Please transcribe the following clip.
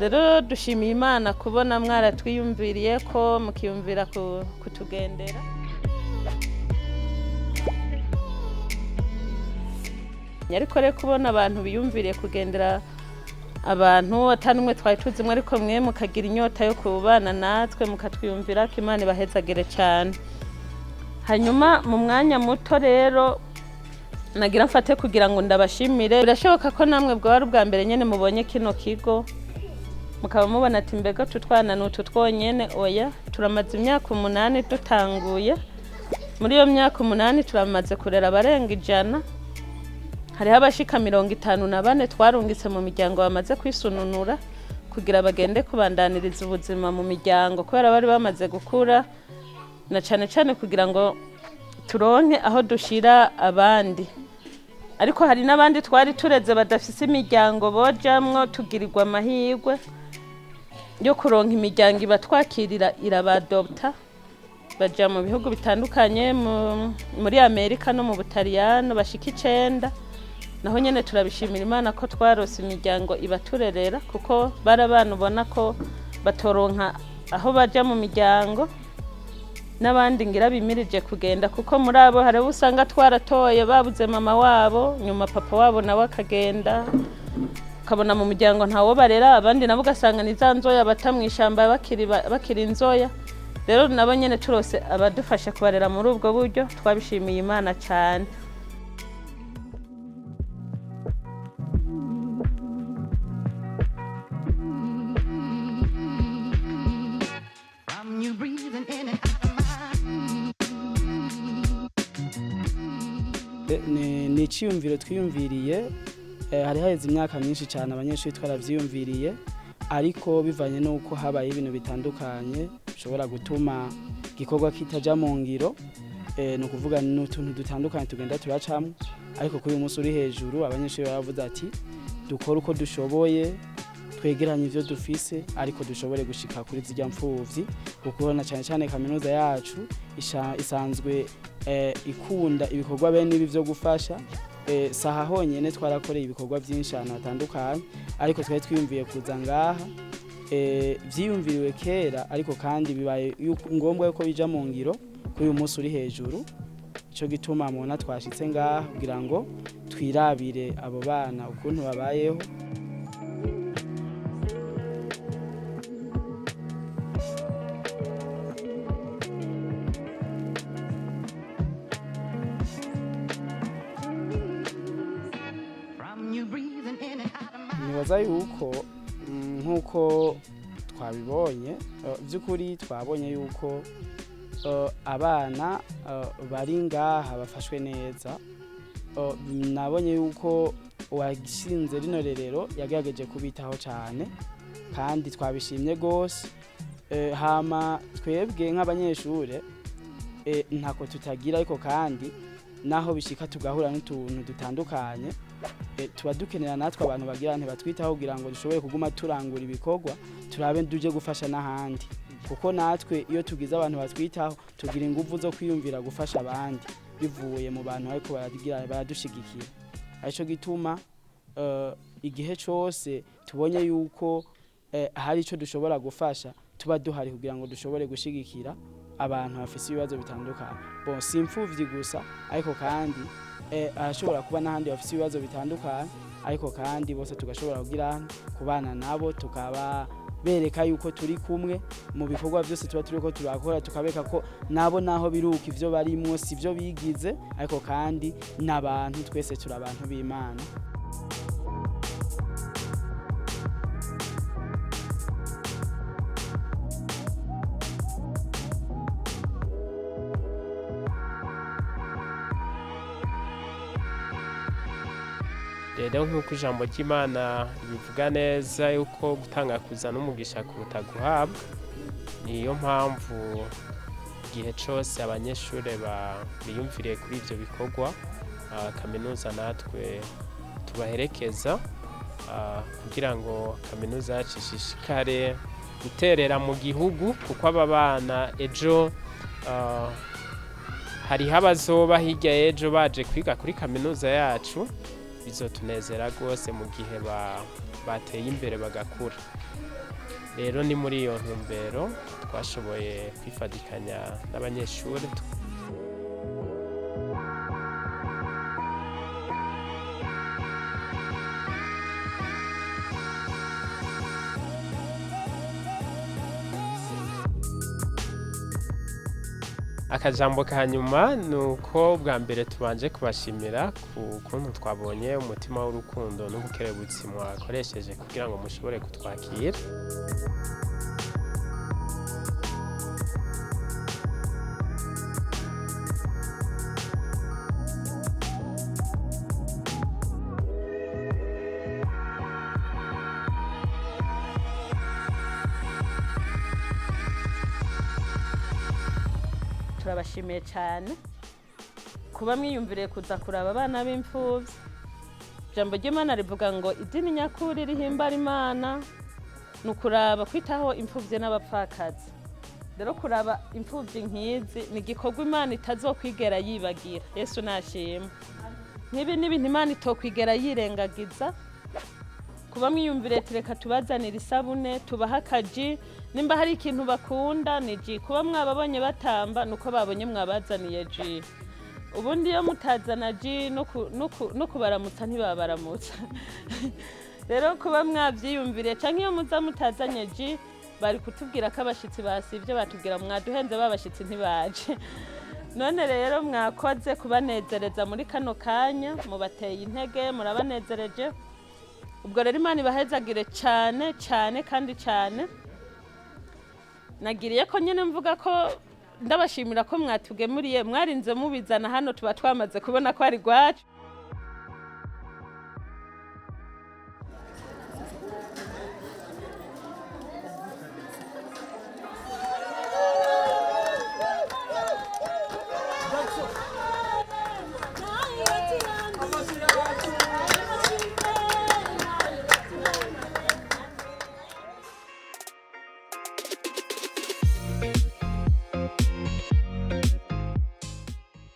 rero dushimiye Imana kubona mwaratwiyumviriye ko mukiyumvira kutugendera. Ariko rero kubona abantu biyumviriye kugendera abantu atanumwe twari tuzimwe, ariko mwe mukagira inyota yo kubana natwe mukatwiyumvira ko Imana ibahezagire cyane. Hanyuma mu mwanya muto rero nagira mfate kugira ngo ndabashimire. Birashoboka ko namwe bwari ubwa mbere nyene mubonye kino kigo, mukaba mubona ati mbega tutwana n'utu twonyene. Oya, turamaze imyaka 8 dutanguye. Muri iyo myaka 8 turamaze kurera abarenga 100. Hariho abashika 54 twarungitse mu miryango bamaze kwisununura kugira bagende kubandaniriza ubuzima mu miryango, kubera bari bamaze gukura, na cane cane kugira ngo turonke aho dushira abandi. Ariko hari n'abandi twari tureze badafise imiryango bojamwo, tugirirwa amahirwe yo kuronka imiryango ibatwakirira irabadopta, baja mu bihugu bitandukanye, muri Amerika no mu Butaliyano bashika 9. Naho nyene turabishimira Imana ko twarose imiryango ibaturerera, kuko barabana ubona ko batoronka aho baja mu miryango, n'abandi ngira bimirije kugenda, kuko muri abo hari usanga twaratoye babuze mama wabo, nyuma papa wabo nawe akagenda, ukabona mu miryango ntawo barera, abandi nabo ugasanga ni za nzoya bata mw'ishamba bakiri inzoya. Rero nabo nyene turose abadufasha kubarera muri ubwo buryo, twabishimiye Imana cyane. Ni iciyumviro twiyumviriye, hari haheze imyaka myinshi cyane abanyeshuri twaravyiyumviriye, ariko bivanye nuko habaye ibintu bitandukanye bishobora gutuma igikorwa kitaja mu ngiro, no kuvuga n'utuntu dutandukanye tugenda turacamwe. Ariko kuri uyu munsi uri hejuru abanyeshuri baravuze ati dukora uko dushoboye, twegeranye ivyo dufise, ariko dushobore gushika kuri ry'impfuvyi, kuko na cyane cyane kaminuza yacu isanzwe ikunda ibikorwa bene ibi byo gufasha. Saha honyene twarakoreye ibikorwa byinshi ahantu hatandukanye, ariko twari twiyumviye kuza ngaha, vyiyumviriwe kera, ariko kandi bibaye ngombwa yuko bija mu ngiro kuri uyu munsi uri hejuru. Ico gituma mubona twashitse ngaha kugira ngo twirabire abo bana ukuntu babayeho. Nibaza yuko nkuko twabibonye, by'ukuri twabonye yuko abana bari ngaha bafashwe neza. Nabonye yuko uwagishinze rino rerero yagerageje kubitaho cyane, kandi twabishimye gose. Hama twebwe nk'abanyeshure ntako tutagira, ariko kandi naho bishika tugahura n'utuntu dutandukanye, tuba dukenera natwe abantu bagira ntibatwitaho kugira ngo dushobore kuguma turangura ibikorwa, turabe duje gufasha n'ahandi, kuko natwe iyo tugize abantu batwitaho tugira ingufu zo kwiyumvira gufasha abandi bivuye mu bantu ariko baradushigikira. Arico gituma igihe cyose tubonye yuko hari ico dushobora gufasha, tuba duhari kugira ngo dushobore gushigikira abantu bafise ibibazo bitandukanye. Bon, si impfuvyi gusa, ariko kandi arashobora kuba n'ahandi bafise ibibazo bitandukanye, ariko kandi bose tugashobora kugira kubana nabo, tukaba bereka yuko turi kumwe mu bikorwa byose tuba turiko turakora, tukabeka ko nabo naho biruka ivyo barimwo sivyo bigize, ariko kandi n'abantu, twese turi abantu b'Imana. Rero nk'uko ijambo ry'Imana bivuga neza yuko gutanga kuza n'umugisha kuruta guhabwa, niyo mpamvu igihe cyose abanyeshure biyumviriye kuri ivyo bikorwa, kaminuza natwe tubaherekeza kugira ngo kaminuza yacu ishishikare guterera mu gihugu, kuko aba bana ejo hariho abazoba hirya y'ejo baje kwiga kuri kaminuza yacu. Bizotunezera rwose mu gihe bateye imbere bagakura. rero ni muri iyo ntumbero twashoboye kwifatikanya n'abanyeshure akajambo ka nyuma ni uko bwa mbere tubanje kubashimira ku kuntu twabonye umutima w'urukundo n'ubukerebutsi mwakoresheje kugira ngo mushobore kutwakira turabashimiye cyane kuba mwiyumviriye kuza kuraba abana b'imfuvyi. Ijambo ry'Imana rivuga ngo idini nyakuri rihimbara Imana ni ukuraba kwitaho imfuvyi n'abapfakazi. Rero kuraba imfuvyi nk'izi ni igikorwa Imana itazokwigera yibagira. Yesu nashimwe. Nk'ibi ni ibintu Imana itokwigera yirengagiza. Kuba mwiyumviriye reka tubazanira isabune tubaha akaji, nimba hari ikintu bakunda ni ji. Kuba mwababonye batamba nuko babonye mwabazaniye ji. Ubundi iyo mutazana ji no kubaramutsa ntibabaramutsa. Rero kuba mwavyiyumviriye canke iyo muza mutazanye ji bari kutubwira ko abashitsi basivye batubwira mwaduhenze babashitsi ntibaje. None rero mwakoze kubanezereza muri kano kanya, mubateye intege, murabanezereje. Ubwo rero Imana ibahezagire cyane cyane kandi cyane. Nagiriye ko nyene mvuga ko ndabashimira ko mwatugemuriye, mwarinze mubizana hano tuba twamaze kubona ko ari gwacu.